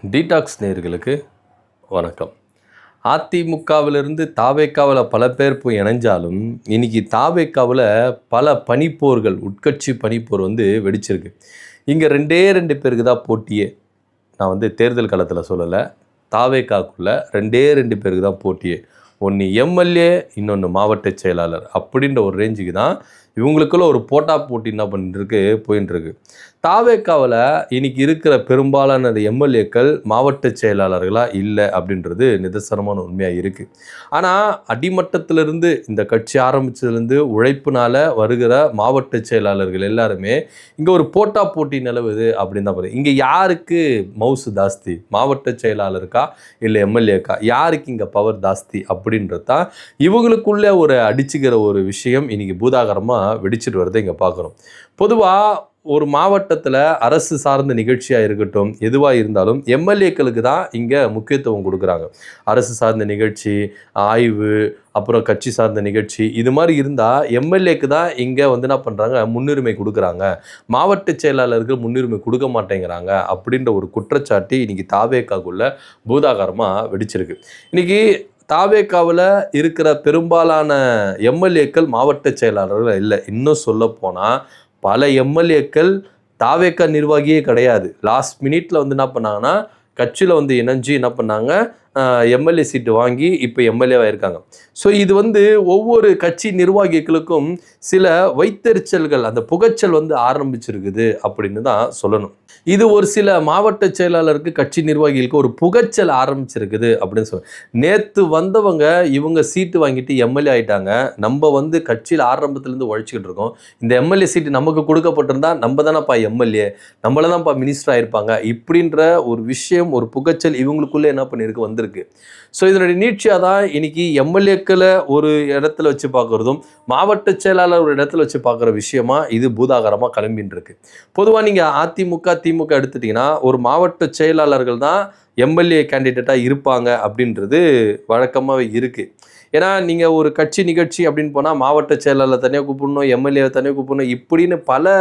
Detox நேயர்களுக்கு வணக்கம். அதிமுகவிலிருந்து தாவேக்காவில் பல பேர் போய் இணைஞ்சாலும் இன்னைக்கு தாவேக்காவில் பல பனிப்போர்கள், உட்கட்சி பனிப்போர் வெடிச்சிருக்கு. இங்கே ரெண்டு பேருக்கு தான் போட்டியே. நான் தேர்தல் களத்தில் சொல்லலை, தாவேக்காக்குள்ள ரெண்டு பேருக்கு தான் போட்டியே. ஒன்று எம்எல்ஏ, இன்னொன்று மாவட்ட செயலாளர் அப்படின்ற ஒரு ரேஞ்சுக்கு தான் இவங்களுக்குள்ள ஒரு போட்டி என்ன பண்ணிட்டுருக்கு போயின்ட்டுருக்கு. தாவேக்காவில் இன்னைக்கு இருக்கிற பெரும்பாலான எம்எல்ஏக்கள் மாவட்ட செயலாளர்களாக இல்லை அப்படின்றது நிதர்சனமான உண்மையாக இருக்குது. ஆனால் அடிமட்டத்திலிருந்து இந்த கட்சி ஆரம்பித்ததுலேருந்து உழைப்புனால் வருகிற மாவட்ட செயலாளர்கள் எல்லாருமே இங்கே ஒரு போட்டி நிலவுது அப்படின்னு தான் பாருங்கள். இங்கே யாருக்கு மவுசு ஜாஸ்தி, மாவட்ட செயலாளருக்கா இல்லை எம்எல்ஏக்கா, யாருக்கு இங்கே பவர் ஜாஸ்தி அப்படின்றது தான் இவங்களுக்குள்ளே ஒரு அடிச்சுக்கிற ஒரு விஷயம் இன்றைக்கி பூதாகரமாக வெடிச்சிட்டு வரதை இங்கே பார்க்குறோம். பொதுவாக ஒரு மாவட்டத்தில் அரசு சார்ந்த நிகழ்ச்சியாக இருக்கட்டும், எதுவாக இருந்தாலும் எம்எல்ஏக்களுக்கு தான் இங்கே முக்கியத்துவம் கொடுக்குறாங்க. அரசு சார்ந்த நிகழ்ச்சி, ஆய்வு, அப்புறம் கட்சி சார்ந்த நிகழ்ச்சி, இது மாதிரி இருந்தால் எம்எல்ஏக்கு தான் இங்கே என்ன பண்ணுறாங்க, முன்னுரிமை கொடுக்குறாங்க. மாவட்ட செயலாளர்கள் முன்னுரிமை கொடுக்க மாட்டேங்கிறாங்க அப்படின்ற ஒரு குற்றச்சாட்டு இன்றைக்கி தாவேக்காக்குள்ள பூதாகரமாக வெடிச்சிருக்கு. இன்றைக்கி தாவேக்காவில் இருக்கிற பெரும்பாலான எம்எல்ஏக்கள் மாவட்ட செயலாளர்கள் இல்லை. இன்னும் சொல்லப்போனால் பல எம்எல்ஏக்கள் தாவேக்கா நிர்வாகியே கிடையாது. லாஸ்ட் மினிட்ல என்ன பண்ணாங்கன்னா, கட்சியில் இணைஞ்சு என்ன பண்ணாங்க, எம்எல்ஏ சீட்டு வாங்கி இப்போ எம்எல்ஏவாக இருக்காங்க. ஸோ இது ஒவ்வொரு கட்சி நிர்வாகிகளுக்கும் சில வைத்தறிச்சல்கள், அந்த புகைச்சல் ஆரம்பிச்சிருக்குது அப்படின்னு தான் சொல்லணும். இது ஒரு சில மாவட்ட செயலாளருக்கு, கட்சி நிர்வாகிகளுக்கு ஒரு புகைச்சல் ஆரம்பிச்சிருக்குது அப்படின்னு சொல்லுவேன். நேற்று வந்தவங்க இவங்க சீட்டு வாங்கிட்டு எம்எல்ஏ ஆகிட்டாங்க. நம்ம கட்சியில் ஆரம்பத்துலேருந்து உழைச்சிக்கிட்டு இருக்கோம். இந்த எம்எல்ஏ சீட்டு நமக்கு கொடுக்கப்பட்டிருந்தா நம்ம தானேப்பா எம்எல்ஏ, நம்மள தான்ப்பா மினிஸ்டர் ஆயிருப்பாங்க இப்படின்ற ஒரு விஷயம், ஒரு புகைச்சல் இவங்களுக்குள்ளே என்ன பண்ணியிருக்கு வந்திருக்கு. ஸோ இதனுடைய நீட்சியாக தான் இன்னைக்கு எம்எல்ஏக்களை ஒரு இடத்துல வச்சு பார்க்குறதும், மாவட்ட செயலாளர் ஒரு இடத்துல வச்சு பார்க்குற விஷயமா இது பூதாகரமாக கிளம்பின்னு இருக்கு. பொதுவாக நீங்கள் அதிமுக திமுக எடுத்துட்டிங்கன்னா ஒரு மாவட்ட செயலாளர்கள் தான் எம்எல்ஏ கேண்டிடேட்டாக இருப்பாங்க அப்படின்றது வழக்கமாகவே இருக்குது. ஏன்னா நீங்கள் ஒரு கட்சி நிகழ்ச்சி அப்படின்னு போனால் மாவட்ட செயலாளர் தனியாக கூப்பிடணும், எம்எல்ஏ தனியாக கூப்பிடணும், இப்படின்னு பல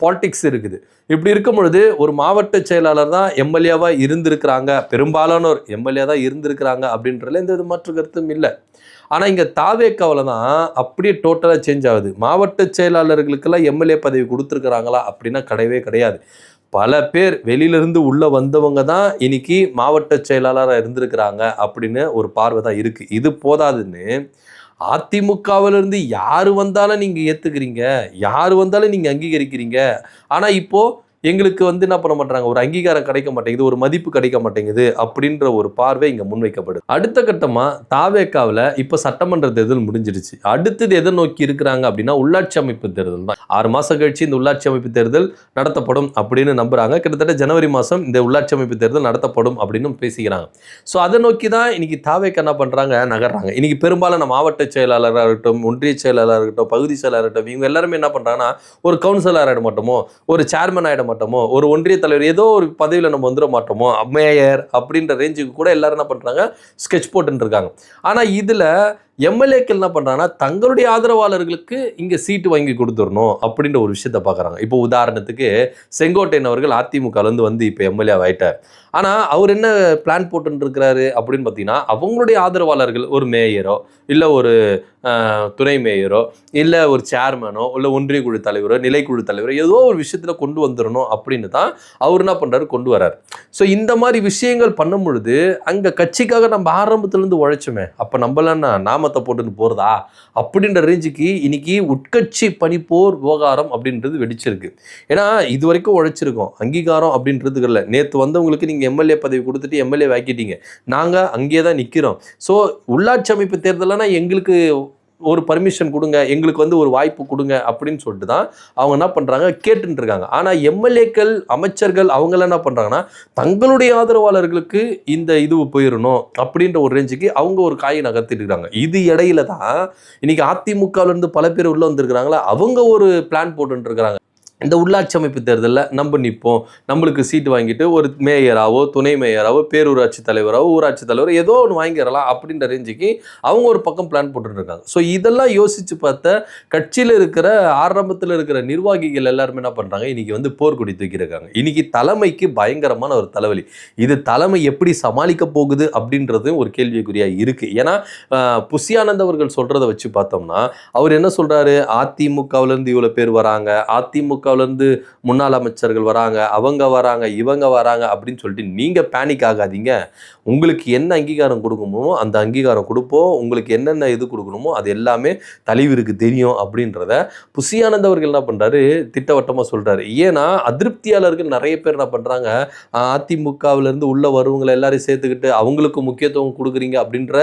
பாலிடிக்ஸ் இருக்குது. இப்படி இருக்கும் பொழுது ஒரு மாவட்ட செயலாளர் தான் எம்எல்ஏவாக இருந்திருக்கிறாங்க, பெரும்பாலானோர் எம்எல்ஏ தான் இருந்திருக்கிறாங்க அப்படின்றதுல எந்த மாற்று கருத்தும் இல்லை. ஆனால் இங்கே தாவேக்காவில் தான் அப்படியே டோட்டலாக சேஞ்ச் ஆகுது. மாவட்ட செயலாளர்களுக்கெல்லாம் எம்எல்ஏ பதவி கொடுத்துருக்குறாங்களா அப்படின்னா கிடையவே கிடையாது. பல பேர் வெளியிலிருந்து உள்ளே வந்தவங்க தான் இன்னைக்கு மாவட்ட செயலாளராக இருந்திருக்கிறாங்க அப்படின்னு ஒரு பார்வை தான் இருக்குது. இது போதாதுன்னு அதிமுகவிலிருந்து யார் வந்தாலும் நீங்கள் ஏற்றுக்கிறீங்க, யார் வந்தாலும் நீங்கள் அங்கீகரிக்கிறீங்க. ஆனால் இப்போது எங்களுக்கு என்ன பண்ண மாட்டாங்க, ஒரு அங்கீகாரம் கிடைக்க மாட்டேங்குது, ஒரு மதிப்பு கிடைக்க மாட்டேங்குது அப்படின்ற ஒரு பார்வை இங்கே முன்வைக்கப்படுது. அடுத்த கட்டமாக தாவேக்காவில் இப்போ சட்டமன்ற தேர்தல் முடிஞ்சிடுச்சு. அடுத்தது எதை நோக்கி இருக்கிறாங்க அப்படின்னா உள்ளாட்சி அமைப்பு தேர்தல் தான். 6 மாதம் கழிச்சு இந்த உள்ளாட்சி அமைப்பு தேர்தல் நடத்தப்படும் அப்படின்னு நம்புறாங்க. கிட்டத்தட்ட ஜனவரி மாதம் இந்த உள்ளாட்சி அமைப்பு தேர்தல் நடத்தப்படும் அப்படின்னு பேசிக்கிறாங்க. ஸோ அதை நோக்கி தான் இன்னைக்கு தாவேக்கா என்ன பண்ணுறாங்க, நகர்றாங்க. இன்னைக்கு பெரும்பாலான மாவட்ட செயலாளராக இருக்கட்டும், ஒன்றிய செயலாளராக இருக்கட்டும், பகுதி செயலாளராக இருக்கட்டும், இவங்க எல்லாருமே என்ன பண்ணுறாங்கன்னா ஒரு கவுன்சிலர் ஆகிட மாட்டோமோ, ஒரு சேர்மன் ஆகிட மாட்டோமோ, ஒரு ஒன்றிய தலைவர் ஏதோ ஒரு பதவியில் நம்ம வந்துட மாட்டோமோ, மேயர் அப்படின்ற ரேஞ்சுக்கு கூட எல்லாரும் என்ன பண்ணுறாங்க, ஸ்கெட்ச் போட்டுன்னு இருக்காங்க. ஆனால் இதில் எம்எல்ஏக்கள் என்ன பண்ணுறாங்கன்னா தங்களுடைய ஆதரவாளர்களுக்கு இங்கே சீட்டு வாங்கி கொடுத்துடணும் அப்படின்ற ஒரு விஷயத்த பார்க்குறாங்க. இப்போ உதாரணத்துக்கு செங்கோட்டையன் அவர்கள் அதிமுகலேருந்து இப்போ எம்எல்ஏ ஆகிட்டார். ஆனால் அவர் என்ன பிளான் போட்டுன்னு இருக்கிறாரு அப்படின்னு பார்த்தீங்கன்னா, அவங்களுடைய ஆதரவாளர்கள் ஒரு மேயரோ இல்லை ஒரு துணை மேயரோ இல்லை ஒரு சேர்மனோ இல்லை ஒன்றிய குழு தலைவரோ நிலைக்குழு தலைவரோ ஏதோ ஒரு விஷயத்தில் கொண்டு வந்துடணும் அப்படின்னு தான் அவர் என்ன பண்ணுறாரு, கொண்டு வரார். ஸோ இந்த மாதிரி விஷயங்கள் பண்ணும் பொழுது அங்கே கட்சிக்காக நம்ம ஆரம்பத்துலேருந்து உழைச்சோமே, அப்போ நம்மளாம் நாமத்தை போட்டுன்னு போகிறதா அப்படின்ற ரேஞ்சுக்கு இன்னைக்கு உட்கட்சி பனிப்போர் விவகாரம் அப்படின்றது வெடிச்சிருக்கு. ஏன்னா இது வரைக்கும் உழைச்சிருக்கோம், அங்கீகாரம் அப்படின்றதுக்கு இல்லை. நேற்று வந்தவங்களுக்கு நீங்கள் எம்எல்ஏ பதவி கொடுத்துட்டு எம்எல்ஏ ஆக்கிட்டீங்க, நாங்கள் அங்கேயே தான் நிற்கிறோம். ஸோ உள்ளாட்சி அமைப்பு தேர்தலனா எங்களுக்கு ஒரு பர்மிஷன் கொடுங்க, எங்களுக்கு ஒரு வாய்ப்பு கொடுங்க அப்படின்னு சொல்லிட்டு தான் அவங்க என்ன பண்ணுறாங்க, கேட்டுட்டு இருக்காங்க. ஆனால் எம்எல்ஏக்கள், அமைச்சர்கள் அவங்களாம் என்ன பண்ணுறாங்கன்னா தங்களுடைய ஆதரவாளர்களுக்கு இந்த இது போயிடணும் அப்படின்ற ஒரு ரேஞ்சுக்கு அவங்க ஒரு காயை நகர்த்திட்டு இருக்காங்க. இது இடையில தான் இன்னைக்கு அதிமுகவிலேருந்து பல பேர் உள்ளே வந்திருக்கிறாங்களா, அவங்க ஒரு பிளான் போட்டுட்டு இருக்கிறாங்க. இந்த உள்ளாட்சி அமைப்பு தேர்தலில் நம்ம நிற்போம், நம்மளுக்கு சீட்டு வாங்கிட்டு ஒரு மேயராவோ துணை மேயராவோ பேரூராட்சி தலைவராவோ ஊராட்சி தலைவரோ ஏதோ ஒன்று வாங்கிடலாம் அப்படின்ற ரேஞ்சுக்கு அவங்க ஒரு பக்கம் பிளான் போட்டுருக்காங்க. ஸோ இதெல்லாம் யோசித்து பார்த்த கட்சியில் இருக்கிற ஆரம்பத்தில் இருக்கிற நிர்வாகிகள் எல்லாருமே என்ன பண்ணுறாங்க, இன்றைக்கி வந்து போர்க்கொடி தூக்கியிருக்காங்க. இன்றைக்கி தலைமைக்கு பயங்கரமான ஒரு தலைவலி. இது தலைமை எப்படி சமாளிக்க போகுது அப்படின்றதும் ஒரு கேள்விக்குறியாக இருக்குது. ஏன்னா புஷியானந்த் அவர்கள் சொல்கிறத வச்சு பார்த்தோம்னா அவர் என்ன சொல்கிறாரு, அதிமுகவிலேருந்து இவ்வளோ பேர் வராங்க, அதிமுகவிலேருந்து முன்னாள் அமைச்சர்கள் வராங்க, அவங்க வராங்க, இவங்க வராங்க அப்படின்னு சொல்லிட்டு நீங்கள் பேனிக் ஆகாதீங்க. உங்களுக்கு என்ன அங்கீகாரம் கொடுக்கணுமோ அந்த அங்கீகாரம் கொடுப்போம், உங்களுக்கு என்னென்ன இது கொடுக்கணுமோ அது எல்லாமே தலைவருக்கு தெரியும் அப்படின்றத புஷியானந்த் அவர்கள் என்ன பண்ணுறாரு, திட்டவட்டமாக சொல்கிறாரு. ஏன்னா அதிருப்தியாளர்கள் நிறைய பேர் என்ன பண்ணுறாங்க, அதிமுகவிலேருந்து உள்ளே வருவங்களை எல்லாரையும் சேர்த்துக்கிட்டு அவங்களுக்கு முக்கியத்துவம் கொடுக்குறீங்க அப்படின்ற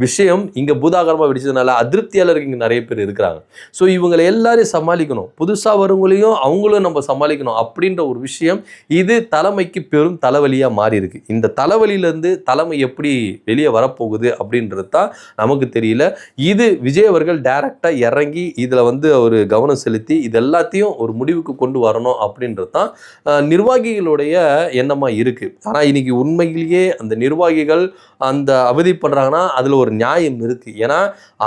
விஷயம் இங்கே பூதாகரமாக வெடிச்சதுனால அதிருப்தியாளர்கள் இங்கே நிறைய பேர் இருக்கிறாங்க. ஸோ இவங்களை எல்லாரையும் சமாளிக்கணும், புதுசாக வருவங்களையும் அவங்களும் நம்ம சமாளிக்கணும் அப்படின்ற ஒரு விஷயம் இது தலைமைக்கு பெரும் தலைவலியாக மாறி இருக்கு. இந்த தலைவலியிலேருந்து தலைமை எப்படி வெளியே வரப்போகுது அப்படின்றது தான் நமக்கு தெரியல. இது விஜய் அவர்கள் டைரக்டாக இறங்கி இதில் வந்து ஒரு கவனம் செலுத்தி இது எல்லாத்தையும் ஒரு முடிவுக்கு கொண்டு வரணும் அப்படின்றது தான் நிர்வாகிகளுடைய எண்ணமாக இருக்குது. ஆனால் இன்னைக்கு உண்மையிலேயே அந்த நிர்வாகிகள் அந்த அவதிப்படுறாங்கன்னா அதில் ஒரு நியாயம் இருக்குது. ஏன்னா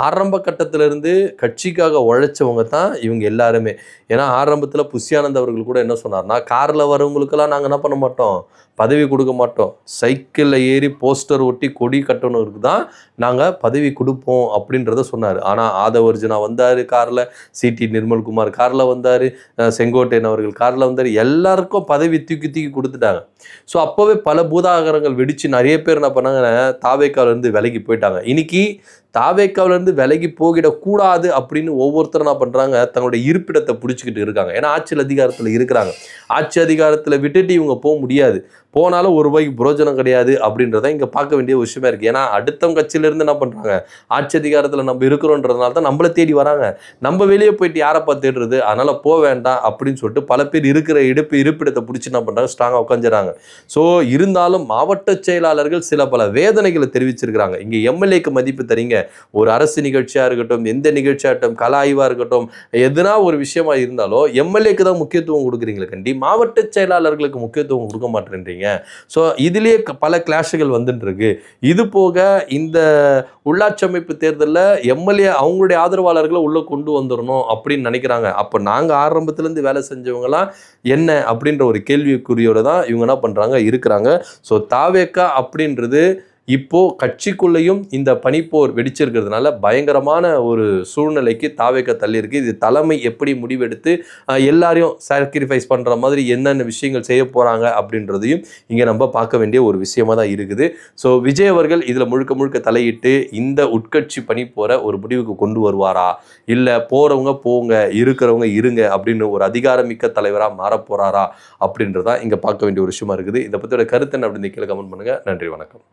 ஆரம்ப கட்டத்திலிருந்து கட்சிக்காக உழைச்சவங்க தான் இவங்க எல்லாருமே. ஏன்னா ஆரம்பத்தில் புஷியானந்த் அவர்கள் கூட என்ன சொன்னார்னா, காரில் வரவங்களுக்கெல்லாம் நாங்கள் என்ன பண்ண மாட்டோம், பதவி கொடுக்க மாட்டோம், சைக்கிளில் ஏறி போஸ்டர் ஒட்டி கொடி கட்டணருக்கு தான் நாங்கள் பதவி கொடுப்போம் அப்படின்றத சொன்னார். ஆனால் ஆதவர்ஜுனா வந்தார் காரில், சிடி நிர்மல்குமார் காரில் வந்தார், செங்கோட்டையன் அவர்கள் காரில் வந்தார், எல்லாருக்கும் பதவி தூக்கி தூக்கி கொடுத்துட்டாங்க. ஸோ அப்போவே பல பூதாகரங்கள் வெடித்து நிறைய பேர் என்ன பண்ணாங்க, தாவேக்காவிலேருந்து விலகி போயிட்டாங்க. இன்னைக்கு தாவேக்காவிலேருந்து விலகி போகிடக்கூடாது அப்படின்னு ஒவ்வொருத்தரும் என்ன பண்ணுறாங்க, தங்களுடைய இருப்பிடத்தை பிடிச்சிக்கிட்டு இருக்காங்க. ஏன்னா ஆட்சியில் அதிகாரத்தில் இருக்கிறாங்க, ஆட்சி அதிகாரத்தில் விட்டுட்டு இவங்க போக முடியாது, போனாலும் ஒரு ரூபாய்க்கு புரோஜனம் கிடையாது அப்படின்றத இங்கே பார்க்க வேண்டிய விஷயமா இருக்குது. ஏன்னா அடுத்தவங்க கட்சியிலேருந்து என்ன பண்ணுறாங்க, ஆட்சி அதிகாரத்தில் நம்ம இருக்கிறோன்றதுனால தான் நம்மளை தேடி வராங்க, நம்ம வெளியே போயிட்டு யாரைப்பா தேடுறது, அதனால் போக வேண்டாம் அப்படின்னு சொல்லிட்டு பல பேர் இருக்கிற இருப்பிடத்தை பிடிச்சி என்ன பண்ணுறாங்க, ஸ்ட்ராங்காக உட்காந்துறாங்க. ஸோ இருந்தாலும் மாவட்ட செயலாளர்கள் சில பல வேதனைகளை தெரிவிச்சிருக்கிறாங்க. இங்கே எம்எல்ஏக்கு மதிப்பு தரீங்க, ஒரு அரசு நிகழ்ச்சியாக இருக்கட்டும், எந்த நிகழ்ச்சியாகட்டும், கல ஆய்வாக இருக்கட்டும், எதுனா ஒரு விஷயமா இருந்தாலும் எம்எல்ஏக்கு தான் முக்கியத்துவம் கொடுக்குறீங்களே கண்டி மாவட்ட செயலாளர்களுக்கு முக்கியத்துவம் கொடுக்க மாட்டேன்றீங்க. ஸோ இதுலேயே பல கிளாஷுகள் வந்துட்டு இருக்கு. இது போக இந்த உள்ளாட்சி அமைப்பு தேர்தலில் எம்எல்ஏ அவங்களுடைய ஆதரவாளர்களை உள்ளே கொண்டு வந்துடணும் அப்படின்னு நினைக்கிறாங்க. அப்போ நாங்கள் ஆரம்பத்துலேருந்து வேலை செஞ்சவங்களாம் என்ன அப்படின்ற ஒரு கேள்விக்குறியோடு தான் இவங்க என்ன பண்ணுறாங்க இருக்கிறாங்க. ஸோ தாவேக்கா அப்படின்றது இப்போ கட்சிக்குள்ளேயும் இந்த பனிப்போர் வெடிச்சிருக்கிறதுனால பயங்கரமான ஒரு சூழ்நிலைக்கு தாவேக்கா தள்ளியிருக்கு. இது தலைமை எப்படி முடிவெடுத்து எல்லாரையும் சாக்ரிஃபைஸ் பண்ணுற மாதிரி என்னென்ன விஷயங்கள் செய்ய போகிறாங்க அப்படின்றதையும் இங்கே நம்ம பார்க்க வேண்டிய ஒரு விஷயமா தான் இருக்குது. ஸோ விஜய் அவர்கள் இதில் முழுக்க முழுக்க தலையிட்டு இந்த உட்கட்சி பனிப்போரை ஒரு முடிவுக்கு கொண்டு வருவாரா, இல்லை போகிறவங்க போங்க இருக்கிறவங்க இருங்க அப்படின்னு ஒரு அதிகாரமிக்க தலைவராக மாறப்போகிறாரா அப்படின்றதான் இங்கே பார்க்க வேண்டிய ஒரு விஷயமா இருக்குது. இதை பற்றியோட கருத்து என்ன அப்படின்னு கீழே கமெண்ட் பண்ணுங்கள். நன்றி, வணக்கம்.